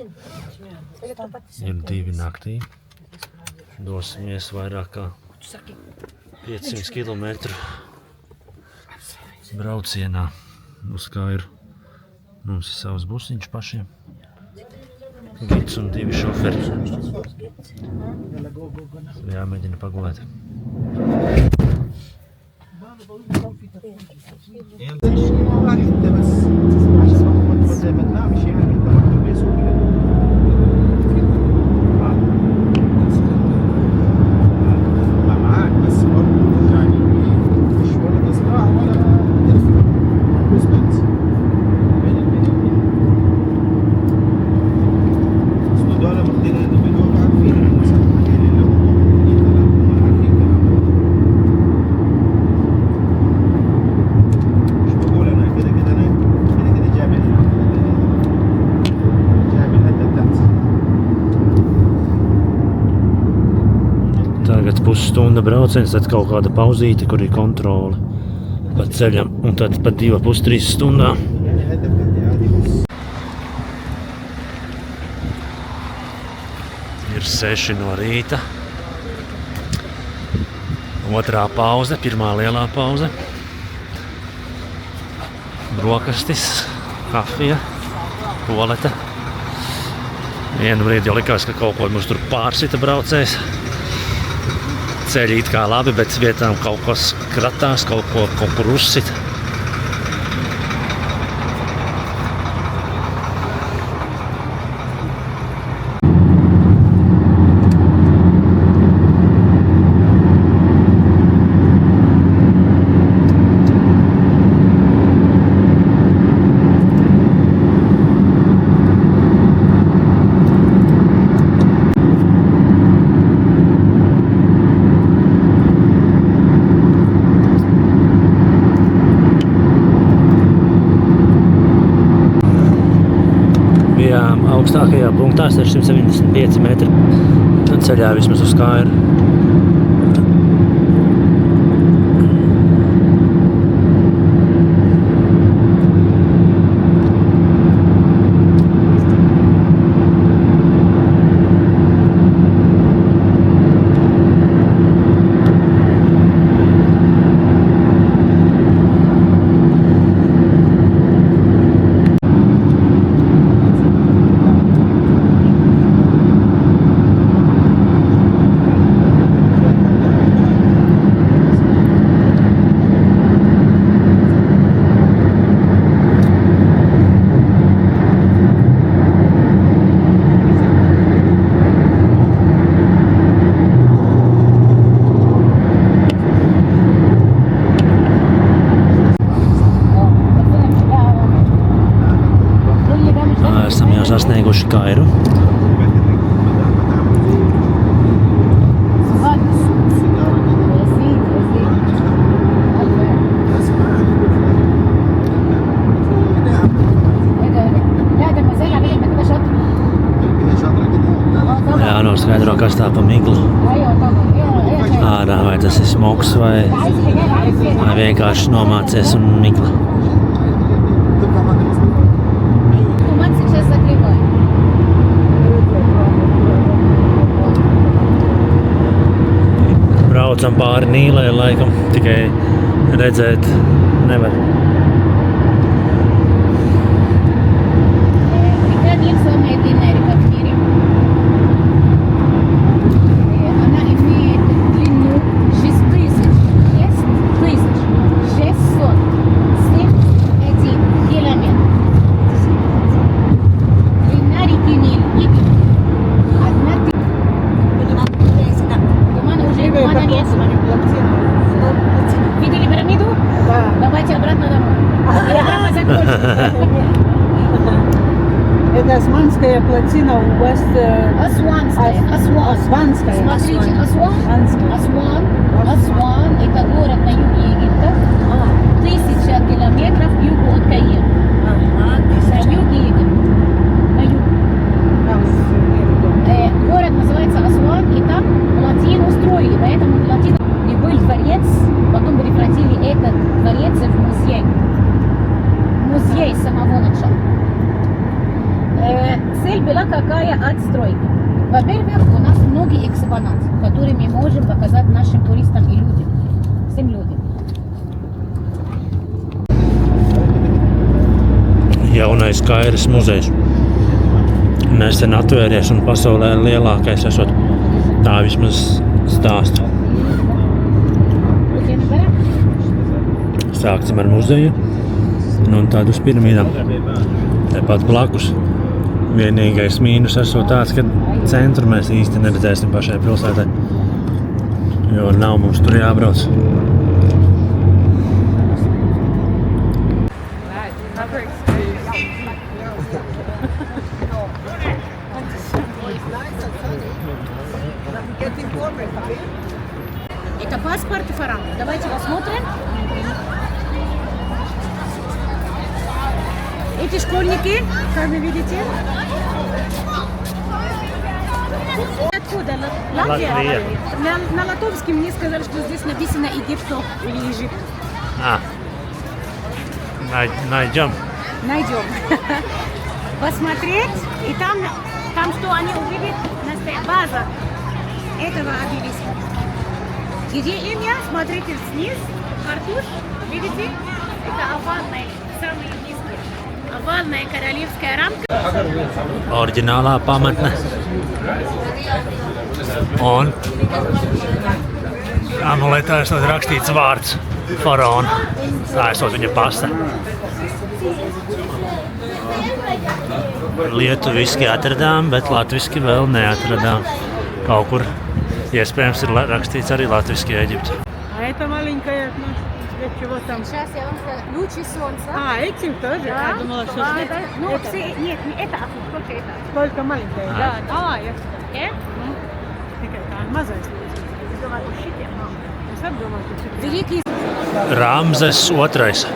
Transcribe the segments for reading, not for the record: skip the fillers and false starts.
Ir 2 naktī. Dosimies vairāk kā 500 kilometru braucienā uz Kairu. Mums ir savs busiņš pašiem. Gids un 2 šoferi. Jāmēģina pagulēt. Tagad pusstunda brauciens, tad kaut kāda pauzīte, kur ir kontrole pa ceļam, un tad pa 2,5–3 stundām. Ir 6 no rīta. Otrā pauze, pirmā lielā pauze. Brokastis, kafija, tualete. Vienu brīdi jau likās, ka kaut ko mums tur pārsita braucējs. Ceļi it kā labi, bet vietām kaut kas kratās, kaut kur uzsita. Augstākajā punktā 675 metri ceļā vismaz uz Kairu. Esam jau sasnieguši Kairu. Jānoskaidro, kas tā pa miglu. Ārā vai tas ir smogs vai vienkārši nomācies un migla. Braucam pāri Nīlai, laikam tikai redzēt nevar. Видели пирамиду? Да. Давайте обратно домой. Это Османская плотина у вас... Асуанская. Смотрите, Асуан – это город на юге Египта. 1000 километров к югу от Каира. На юге Египта. На юге. Город называется Асуан, и там плотину устроили, поэтому плотину и был дворец, потом превратили этот дворец в музей. Музей самого начала. Цель была какая отстройка. Во-первых, у нас многие экспонаты, которые мы можем показать нашим туристам и людям, всем людям. Jaunais Kairis muzejs. Nesen atvēries un pasaulē lielākais esot. Tā vismaz stāsta. Sāksim ar muzeju un tad uz piramīdām. Tepat blakus. Vienīgais mīnus esot tāds, ka centru mēs īsti neredzēsim pašai pilsētai, jo nav mums tur jābrauc. Это паспорт фараона. Давайте посмотрим. Эти школьники, как вы видите, откуда? Латвия. На латовском мне сказали, что здесь написано Египто или Египет. Найдем. Найдем. Посмотреть, и там что они увидят, база этого обелиска. Где имя? Смотрите вниз, картуш, видите? Это овальная, самая низкая, овальная королевская рамка. Oriģinālā pamatne. Un amuletā esot rakstīts vārds faraona. Tā esot viņa pasta. Lietuviski atradām, bet latviski vēl neatradām. Kaut kur iespējams ir rakstīts arī latviski Ēģipte. А это маленькая, ну, для чего там? Сейчас я вам скажу. Лучи солнца. А, этим тоже? Я думала, что да, это. да. Ну, нет, это только это. Только маленькая. Да, А, я Э? такая, мазать. Я сам думала, что Великий Ramzes II. Рамзес II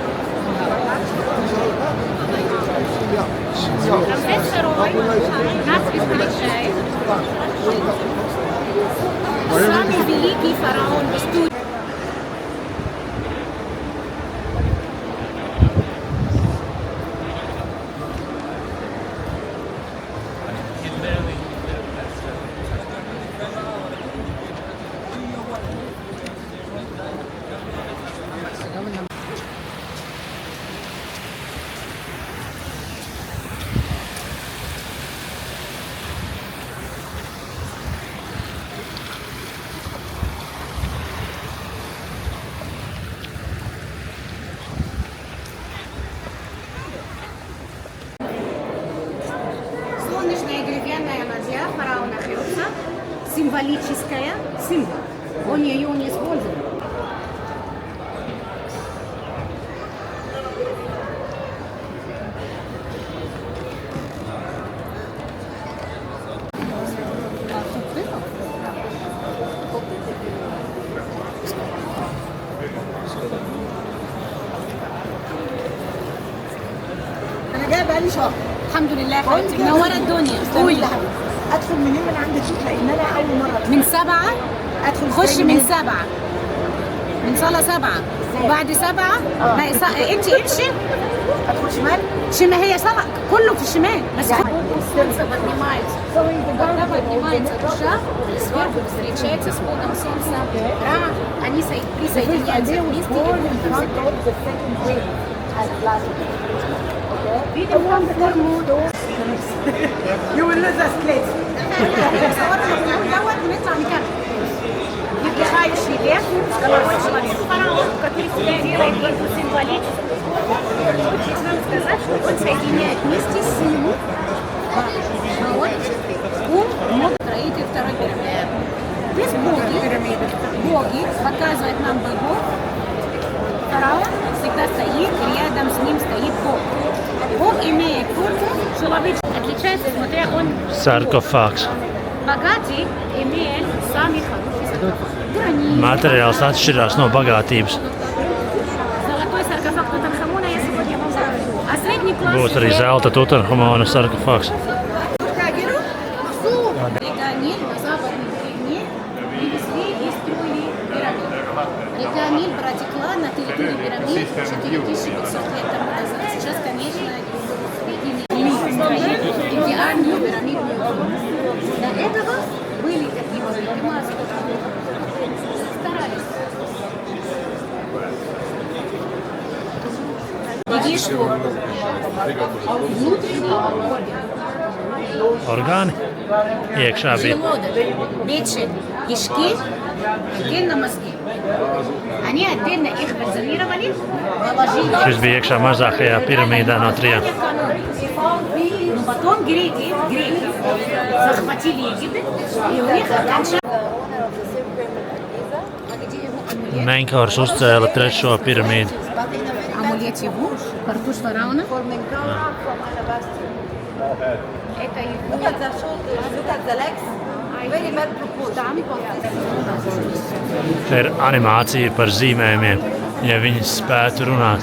нас встречает. Самый великий фараон в истории. Солнечная деревянная ладья фараона Хеопса, символическая, символ. Он ее не использует. أنا جاية بقالي شهر. الحمد لله حبيبتي منورة الدنيا. قولي أدخل منين من عند الشيخ لأن أنا أول مرة من 7 أدخل خش إزاي من 7 من صالة 7 وبعد 7 انت امشي أدخل شمال. شمال هي صالة كله في الشمال بس солнце поднимается. Когда поднимается душа, сверху встречается с полным солнца. Они присоединяются вместе. Видим там форму. You will lose us place. صورنا في الأول ونطلع نكمل. يبقى عايش في лев, фараон, который себя делает эту символическую. Хочет нам сказать, что он соединяет вместе с ним строитель второй пирамиды. Здесь боги показывают нам богов. Фараон всегда стоит, рядом с ним стоит Бог. Бог имеет форму человеческую. Отличается, смотря он Sarkofāgs. богатый, имеет самый хороший гранит. Materiāls atšķirās no bagātības. Золотой саркофаг Тутанхамона я сегодня вам покажу. А средний класс... Būs arī zelta Tutanhamona sarkofāgs. Река Ниль на западном берегу привезли и строили пирамиды. Река Ниль протекла на территории пирамид 4500 лет тому назад. Сейчас, конечно, идеальную пирамидную форму. Для этого были такие вот маски. Старались. Видишь, что внутренний Orgāni iekšā bija. желудок, печень, кишки, отдельно мозги. Они отдельно их бальзамировали, положили. Šis bija iekšā mazākajā piramīdā no trijām. Но потом греки захватили Египет, и у них окончательно. Menkors uzcēla trešo piramīdu. Амулет его, картуш фараона. Это его. Te ir animācija par zīmējumiem, ja viņi spētu runāt.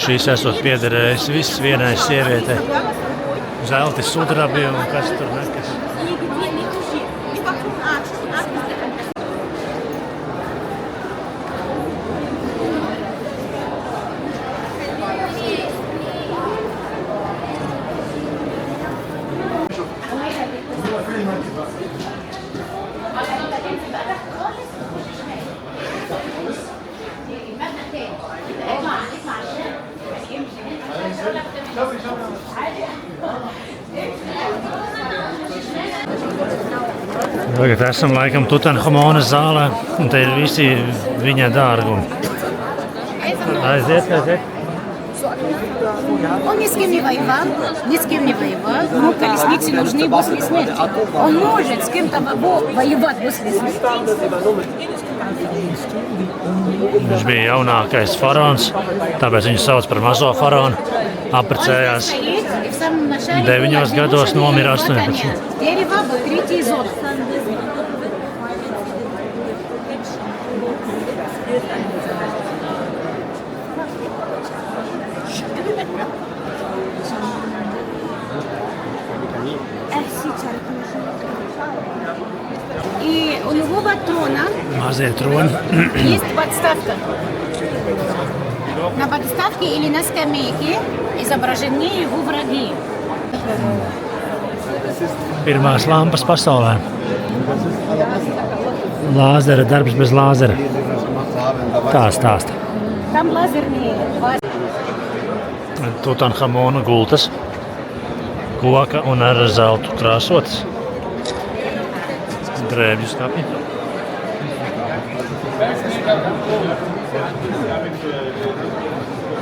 Šis esot piederējis viss vienai sievietei. Zelti sudrabi un kas tur nekas. Tagad esam laikam Tutanhamona zālē, un te ir visi viņa dārgumi. Aiziet. Он ни с кем не воевал, ему колесницы нужны после смерти. Он может с кем-то воевать после смерти. Viņš bija jaunākais faraons, tāpēc viņu sauc par mazo faraonu. Apprecējās 9 gados, nomira 18. Дерево, покрытие золота. И у любого трона Mazie troni. есть подставка. На подставке или на скамейке изображены его враги. Pirmās lampas pasaulē. Lāzera darbs bez lāzera. Tā stāsta. Там лазерные. Tutanhamona gultas. Koka un ar zeltu krāsotas. Drēbju skapji.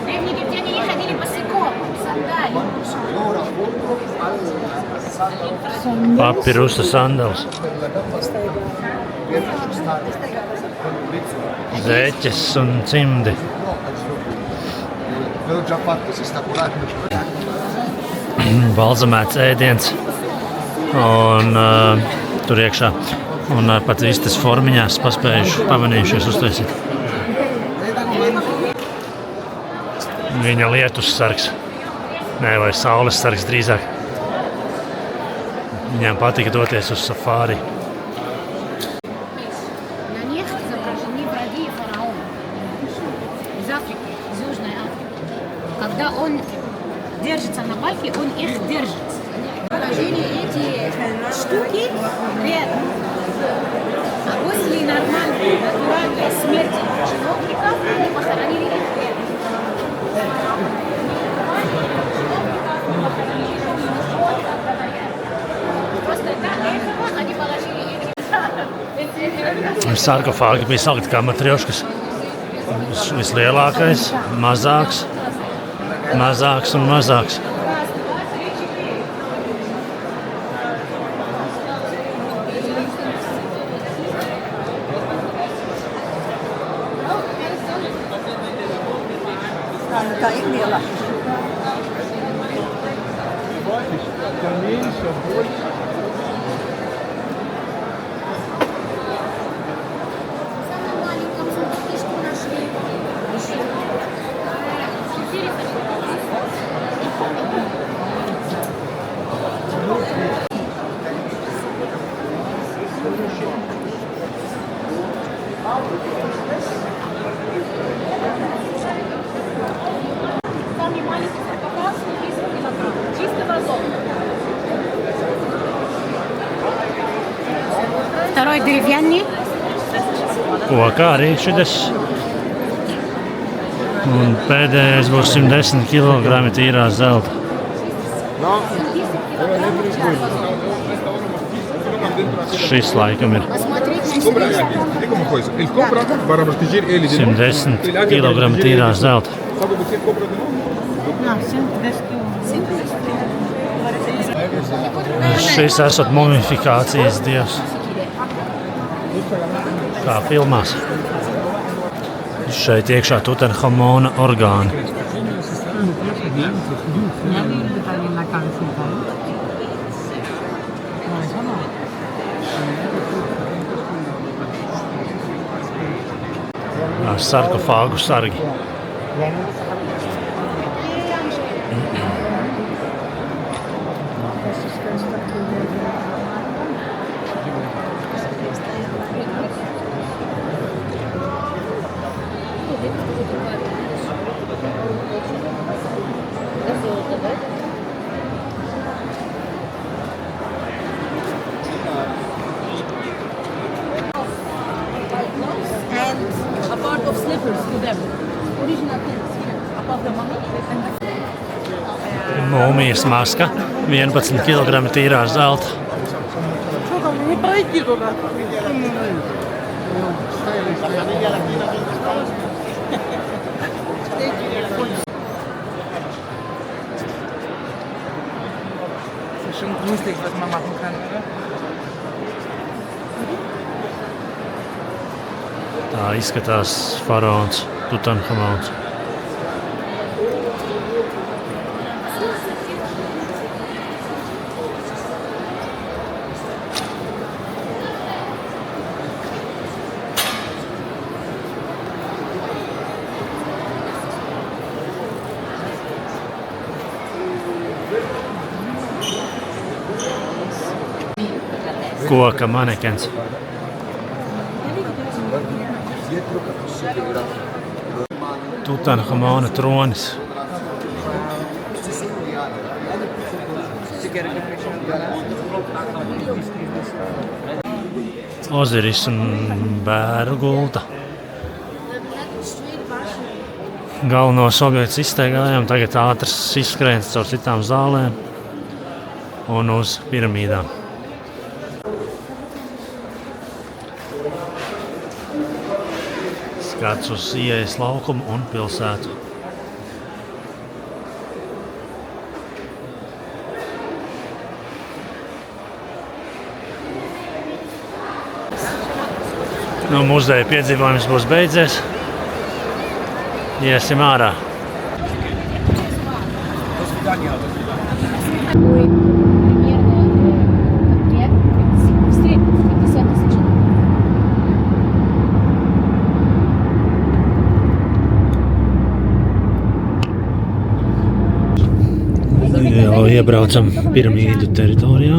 Древние египтяне не ходили босиком, сандали. Papirusa sandals. Zeķes un cimdi. Balzamēts ēdiens. Un tur iekšā. Un pat vistas formiņās paspējuši pamanījušies uztaisīt. Viņa lietus sargs. Nē, vai saules sargs drīzāk. Viņām patika doties uz safāri. На них изображены враги фараона из Африки, из Южной Африки. Когда он держится на палке, он их держит. Положили эти штуки рядом. А после нормальной, натуральной смерти чиновников они похоронили их рядом. Просто до этого они положили их. Sarkofāgi bija salikti kā matrioškas. Vislielākais, mazāks, mazāks un mazāks. Tā ir liela. Самый маленький саркофаг 300 килограмм. Чистого золота. Второй деревянный. Kokā arī šis. Un pēdējais būs 110 kg tīrā zelta. Šis laikam ir 110 kg tīrā zelta. Šis esot mumifikācijas dievs. Kā filmās. Šeit iekšā Tutanhamona orgāni. Sarkofāgu sargi. A part of slippers to them. Original things here. Above the mummy. Mūmijas maska, 11 kg tīrā zelta. Das ist schon gruselig, was man machen kann, oder? Tā izskatās faraons Tutanhamons. Koka manekens. Tutanhamona tronis. Oziris un bēru gulta. Galvenos objektus izstaigājām, tagad ātrs izskrējiens caur citām zālēm un uz piramīdām. Skats uz ieejas laukumu un pilsētu. Nu, muzeja piedzīvojums būs beidzies. Iesim ārā. Jau iebraucam piramīdu teritorijā.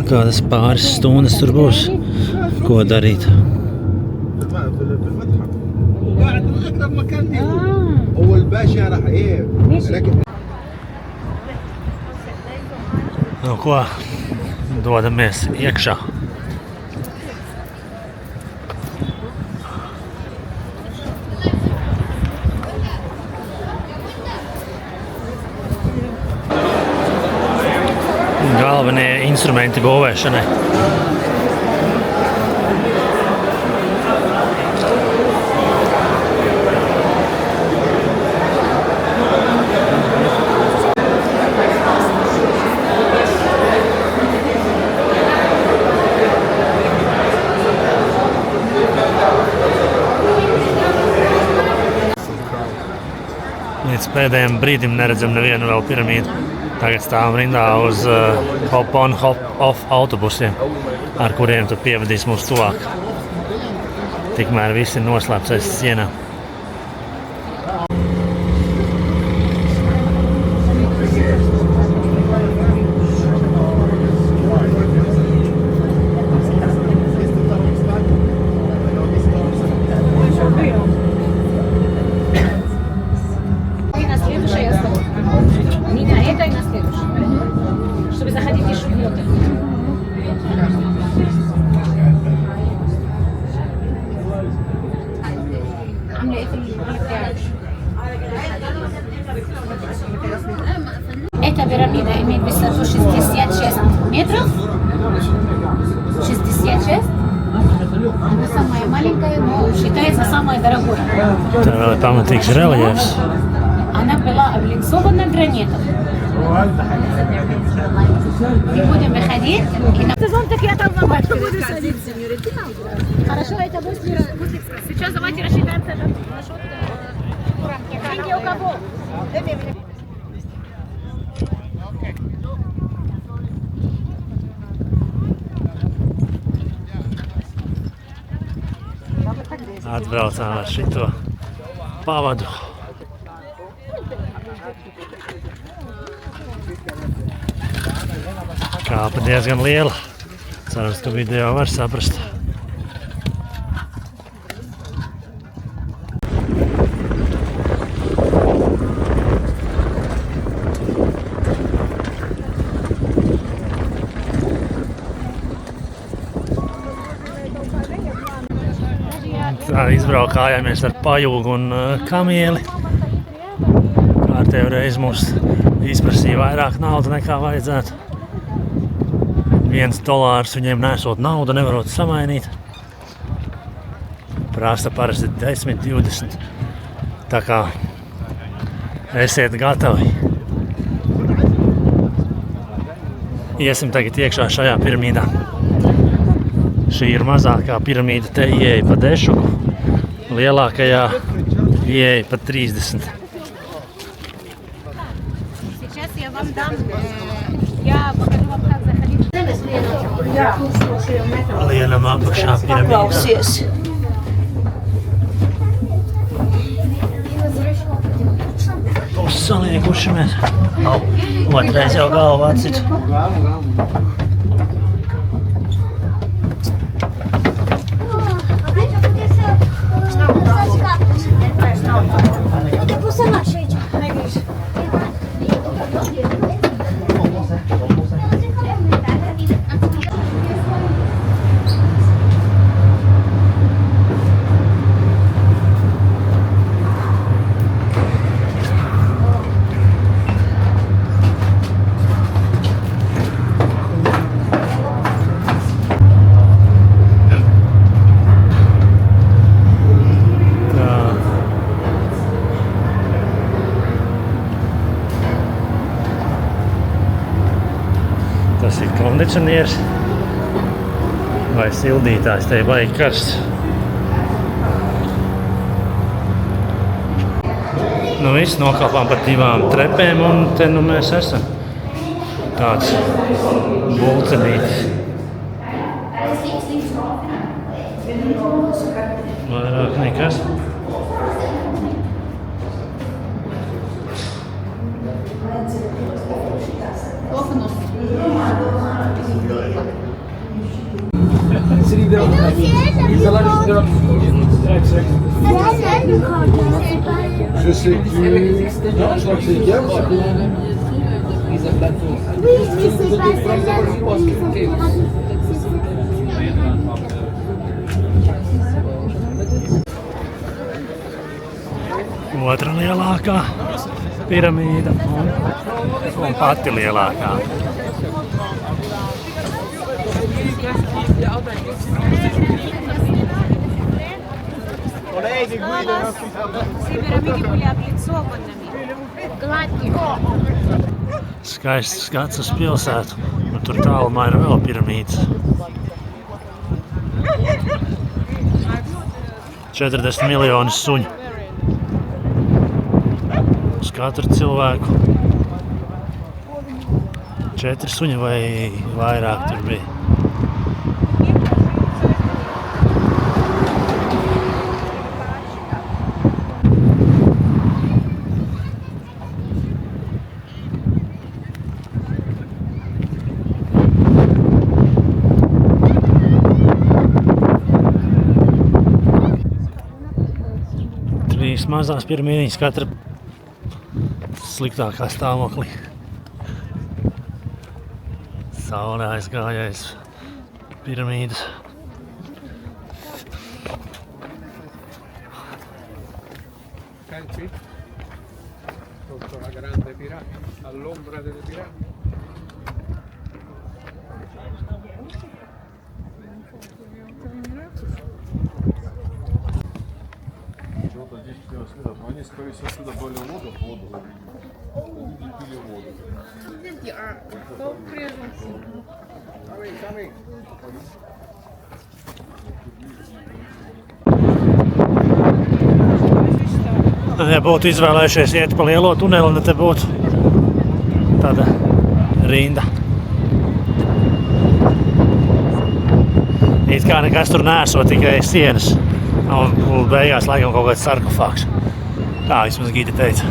Kādas pāris stundas tur būs, ko darīt. Nu ko, dodamies iekšā. Galvenie instrumenti būvēšanai. Līdz pēdējiem brīdim neredzam nevienu vēl piramīdu. Tagad stāvam rindā uz hop-on, hop-off autobusiem, ar kuriem tu pievadīs mūs tuvāk. Tikmēr viss ir noslēpts aiz sienām. Эта пирамида имеет высоту 66 метров. 66. Она самая маленькая, но считается самой дорогой. Tā vēl ir pamatīgs reljefs. Она была облицована гранитом. Мы будем выходить и на сезон так я там на башке буду садиться. Хорошо, это будет. Сейчас давайте рассчитаемся насчет деньги у кого. Atbraucām ar šito pavadu. Kāpa diezgan liela. Cerams, ka video var saprast. Tā izbraukājāmies ar pajūgu un kamieli. Kārtējo reizi mums izprasīja vairāk naudu nekā vajadzētu. $1 viņiem nesot naudu, nevarot samainīt. Prasa parasti 10, 20. Tā kā esiet gatavi. Iesim tagad iekšā šajā piramīdā. Šī ir mazākā piramīda, te ieeja pa 10, lielākajā ieeja pa 30. Сейчас я вам дам, я покажу вам, как заходить. Lienam apakšā piramīdā. Uzsaliekuši mēs. Otrais jau galvu atcit. Tas ir kondicionieris vai sildītājs, te ir baigi karsts. Nu viss, nokāpām pa 2 trepēm un te nu mēs esam. Tāds bulcenītis. Vairāk nekas. Je sais plus. Non, je crois que c'est bien. Oui, mais c'est pas celle-là. Otra lielākā piramīda un pati lielākā. Все пирамиды были облицованными. Skaists skats uz pilsētu. Un tur tālumā ir vēl piramīdas. 40 miljoni suņu. katru cilvēku. 4 suņi vai vairāk tur bija. Mazās piramīdiņas, katra sliktākā stāvoklī. Saulē aizgājais piramīdas. Canchi, sotto la grande piramide, all'ombra delle piramidi. Они, скорее всего, сюда были воду. Люди пили воду. Ja būtu izvēlējušies iet pa lielo tuneli, tad te būtu tāda rinda. It kā nekas tur nesot, tikai sienas. Un beigās laikam kaut kāds sarkofāgs. Tā vismaz gīdi teica.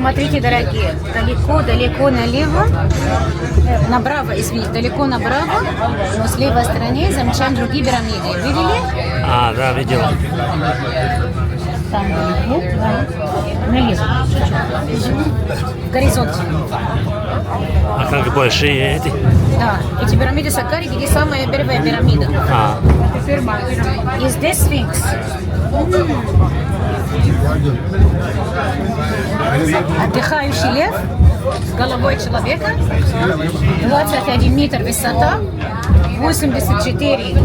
Смотрите, дорогие, далеко налево, направо, извините, далеко направо, но с левой стороны замечаем другие пирамиды. Видели? Да, видела. Там далеко, да. Налево, чуть-чуть. Горизонт. А как большие эти? Да, эти пирамиды Саккари, где самая первая пирамида. И здесь сфинкс. Отдыхающий лев с головой человека, 21 метр высота, 84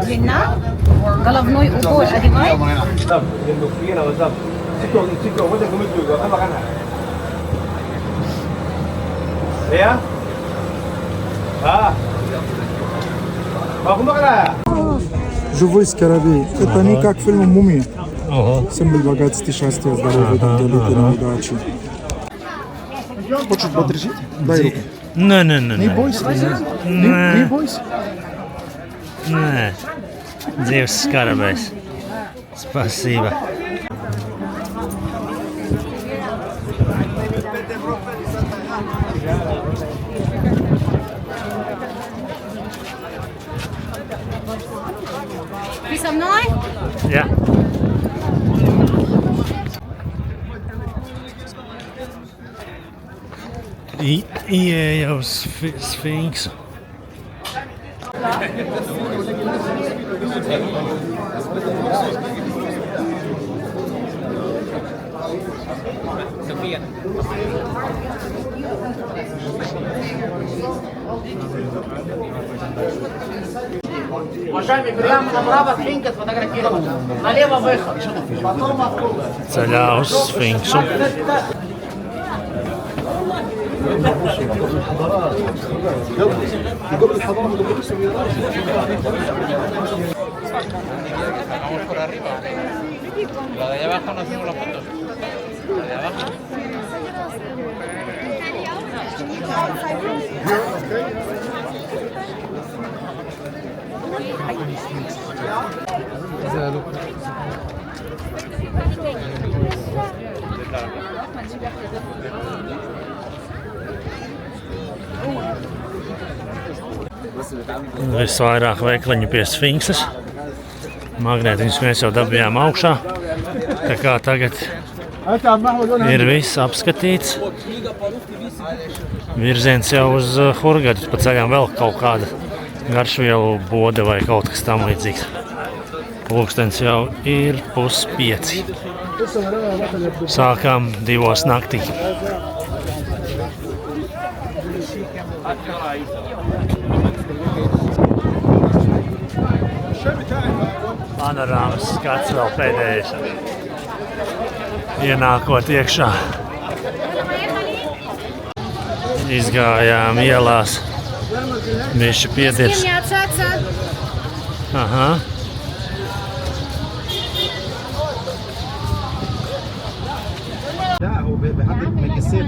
длина, головной убор одевает. Живой скоробей. Это не как фильм «Мумия». Символ богатства, счастья, здоровья, долголетия, удачи. Хочешь подружить? Дай руку. Не бойся. Не бойся. Nē, dzīves skarabējs. Spasība. Ты со мной? Jā. Ieeja uz sfinksu. Уважаемые, прямо направо сфинкс сфотографировать. Налево выход. Потом вокруг. Ceļā uz sfinksu. Vamos por arriba. La de abajo no hacemos las fotos. La de abajo. Visvairāk veikliņu pie sfinksas. Magnētiņus mēs jau dabījām augšā. Tā kā tagad ir viss apskatīts. Virziens jau uz Hurgadu. Pa ceļām vēl kaut kāda garšvielu bode vai kaut kas tam līdzīgs. Pulkstens jau ir 4:30. Sākām 2 naktī. Panorāmas skats vēl pēdējais. Ienākot iekšā. Izgājām ielās. Bišķi piedirs. Aha. لا هو بحط ماجستير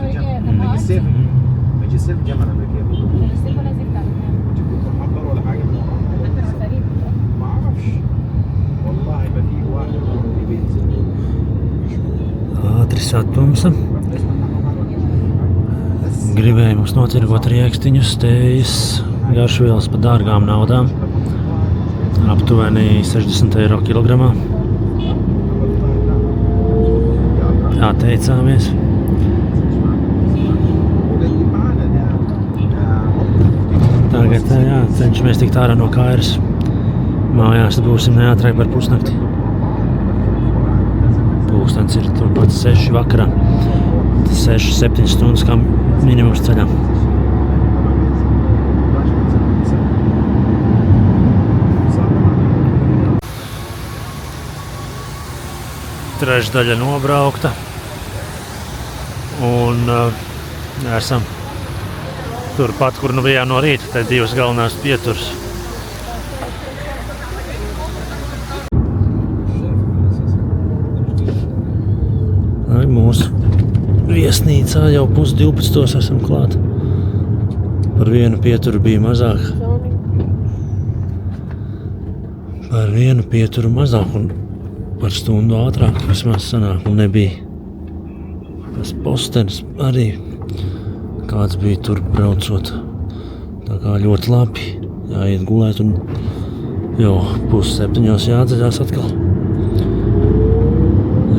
في الجامعه الامريكيه محضر ولا حاجه ما اعرفش والله ما في واحد بينزل Ātri satpumsam. Gribēja mums notirgot riekstiņus, tējas, garšvielas par dārgām naudām. Aptuveni 60 eiro kilogramā. Tā teicāmies. Tagad jā, cenšamies tikt ārā no Kairas. Mājās būsim neātrāk par pusnakti. Pūkstens ir turpat 6 vakarā. 6-7 stundas kā minimums ceļā. Trešdaļa nobraukta. Un esam turpat, kur nu bijām no rīta. Te divas galvenās pieturas. Mūsu viesnīcā jau 11:30 esam klāt. Par vienu pieturu bija mazāk. Par vienu pieturu mazāk un par stundu ātrāk vismaz sanāk un nebija. Tas postenis arī kāds bija tur braucot. Tā kā ļoti labi jāiet gulēt un jau 6:30 jāatceļās atkal.